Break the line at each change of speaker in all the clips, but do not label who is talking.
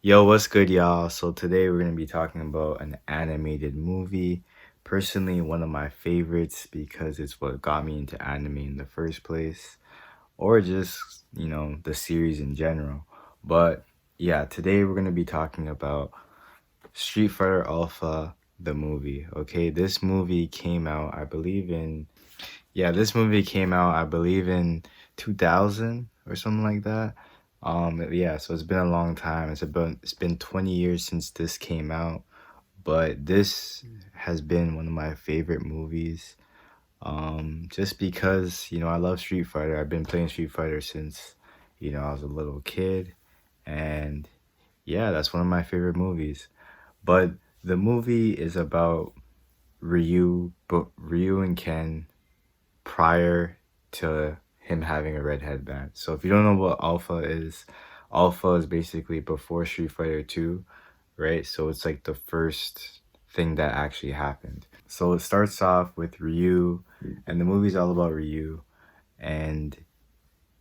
Yo, what's good, y'all? So today we're gonna be talking about an animated movie. Personally, one of my favorites because it's what got me into anime in the first place, or just, the series in general. But yeah, today we're gonna be talking about Street Fighter Alpha, the movie. Okay, this movie came out, I believe in, yeah, this movie came out, I believe in 2000 or something like that. Yeah, so it's been a long time. It's been 20 years since this came out, but this has been one of my favorite movies. Just because, I love Street Fighter. I've been playing Street Fighter since, I was a little kid, and yeah, that's one of my favorite movies. But the movie is about Ryu and Ken prior to him having a red headband. So if you don't know what Alpha is basically before Street Fighter 2, right? So it's like the first thing that actually happened. So it starts off with Ryu, and the movie's all about Ryu, and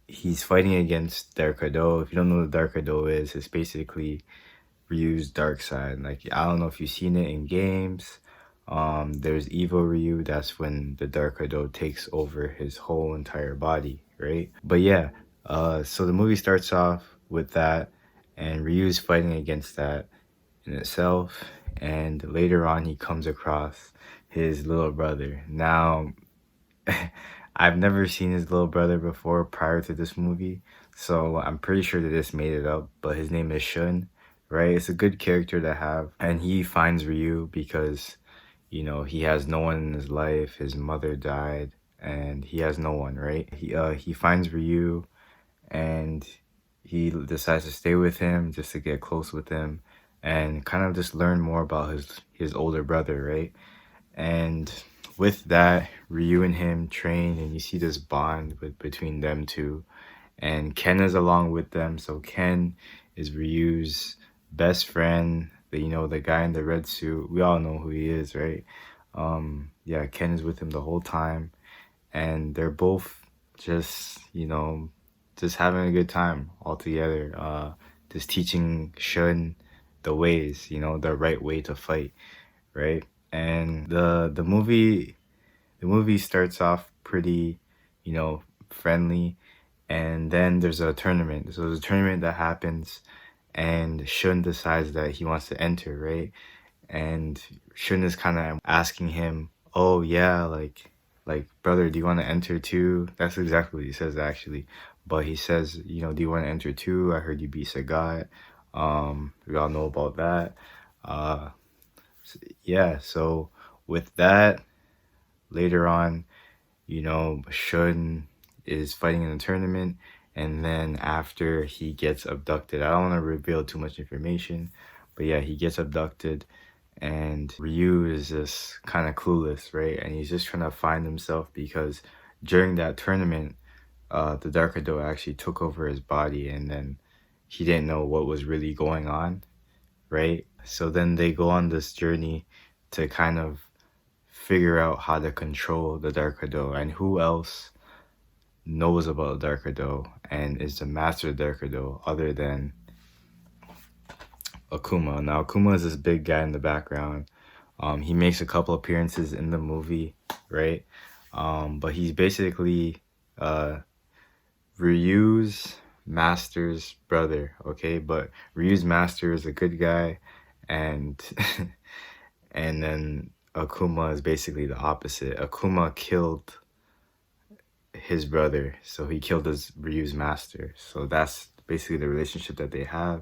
he's fighting against Dark-Hado. If you don't know what Dark-Hado is, it's basically Ryu's dark side. Like, I don't know if you've seen it in games. There's Evo Ryu. That's when the Dark Hado takes over his whole entire body, right? But yeah, so the movie starts off with that, and Ryu's fighting against that in itself. And later on, he comes across his little brother. Now, I've never seen his little brother before prior to this movie, so I'm pretty sure that this made it up, but his name is Shun, right? It's a good character to have, and he finds Ryu because, he has no one in his life. His mother died, and he has no one, right? He finds Ryu, and he decides to stay with him just to get close with him and kind of just learn more about his older brother, right? And with that, Ryu and him train, and you see this bond between them two. And Ken is along with them. So Ken is Ryu's best friend. The guy in the red suit. We all know who he is, right? Yeah, Ken is with him the whole time, and they're both just, just having a good time all together. Just teaching Shun the ways, the right way to fight, right? And the movie starts off pretty, friendly, and then there's a tournament. So there's a tournament that happens, and Shun decides that he wants to enter, right? And Shun is kind of asking him, "Oh yeah, like brother, do you want to enter too?" That's exactly what he says actually. But he says, "Do you want to enter too? I heard you beat Sagat. We all know about that." Uh, yeah. So with that, later on, Shun is fighting in the tournament, and then after he gets abducted, I don't want to reveal too much information, but yeah, he gets abducted, and Ryu is just kind of clueless, right? And he's just trying to find himself because during that tournament, the Dark Hado actually took over his body, and then he didn't know what was really going on, right? So then they go on this journey to kind of figure out how to control the Dark Hado, and who else knows about the Dark Hado and is the master of Dark Hado other than Akuma. Now Akuma is this big guy in the background. He makes a couple appearances in the movie, right? But he's basically uh, Ryu's master's brother, okay? But Ryu's master is a good guy, and and then Akuma is basically the opposite. Akuma killed his brother, so he killed his Ryu's master. So that's basically the relationship that they have.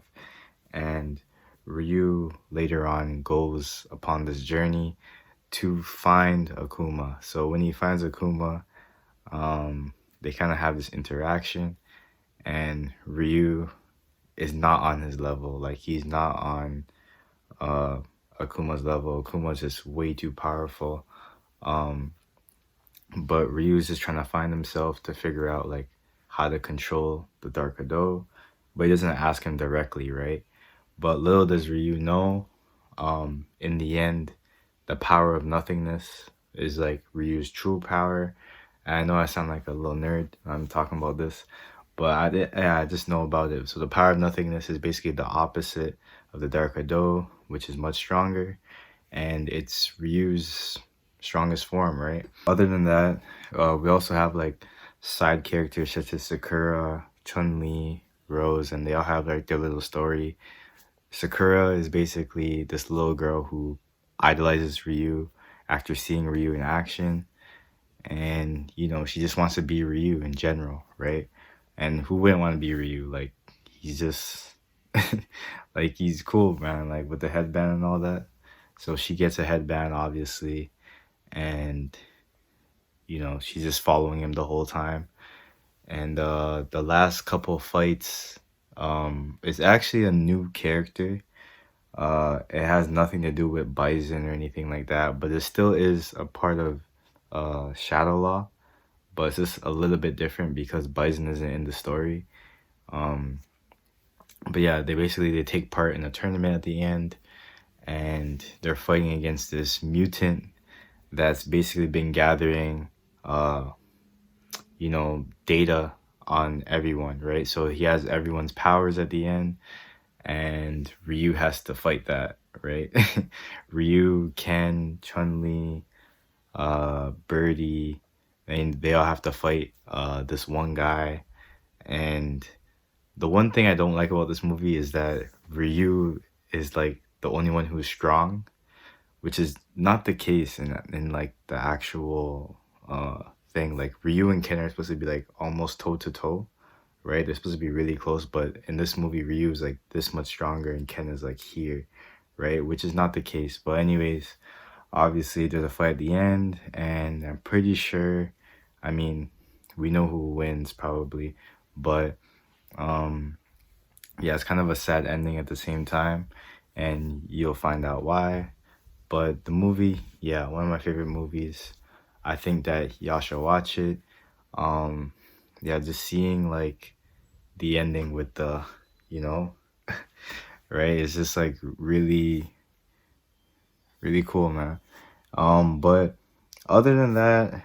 And Ryu later on goes upon this journey to find Akuma. So when he finds Akuma, they kind of have this interaction, and Ryu is not on his level. Like, he's not on uh, Akuma's level. Akuma's just way too powerful. But Ryu's just trying to find himself to figure out like how to control the Dark Hado, but he doesn't ask him directly, right? But little does Ryu know, in the end, the power of nothingness is like Ryu's true power. And I know I sound like a little nerd when I'm talking about this, but I just know about it. So the power of nothingness is basically the opposite of the Dark Ado, which is much stronger, and it's Ryu's strongest form, right? Other than that, we also have like side characters such as Sakura, Chun-Li, Rose, and they all have like their little story. Sakura is basically this little girl who idolizes Ryu after seeing Ryu in action, and you know, she just wants to be Ryu in general, right? And who wouldn't want to be Ryu? Like, he's just like, he's cool, man, like with the headband and all that. So she gets a headband, obviously, and you know, she's just following him the whole time. And the last couple fights, it's actually a new character. It has nothing to do with Bison or anything like that, but it still is a part of Shadow Law, but it's just a little bit different because Bison isn't in the story. Um, but yeah, they take part in a tournament at the end, and they're fighting against this mutant that's basically been gathering, you know, data on everyone, right? So he has everyone's powers at the end, and Ryu has to fight that, right? Ryu, Ken, Chun-Li, Birdie, and they all have to fight this one guy. And the one thing I don't like about this movie is that Ryu is like the only one who's strong, which is not the case in like the actual thing. Like Ryu and Ken are supposed to be like almost toe to toe, right? They're supposed to be really close, but in this movie, Ryu is like this much stronger and Ken is like here, right? Which is not the case. But anyways, obviously there's a fight at the end, and I'm pretty sure, I mean, we know who wins probably, but yeah, it's kind of a sad ending at the same time, and you'll find out why. But the movie, yeah, one of my favorite movies. I think that y'all should watch it. Yeah, just seeing like the ending with the, you know, right? It's just like really, really cool, man. But other than that,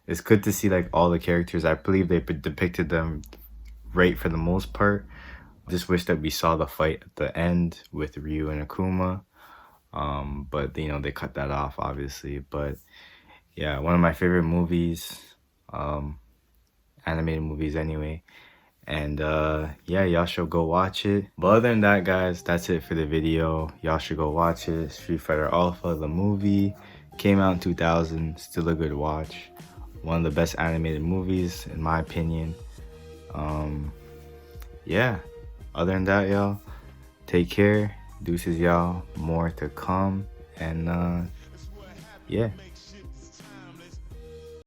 it's good to see like all the characters. I believe they depicted them right for the most part. Just wish that we saw the fight at the end with Ryu and Akuma. But you know, they cut that off obviously. But yeah, one of my favorite movies, animated movies anyway. And yeah, y'all should go watch it. But other than that, guys, that's it for the video. Y'all should go watch it. Street Fighter Alpha, the movie, came out in 2000. Still a good watch. One of the best animated movies in my opinion. Yeah, other than that, y'all, take care. Deuces, y'all. More to come. And yeah.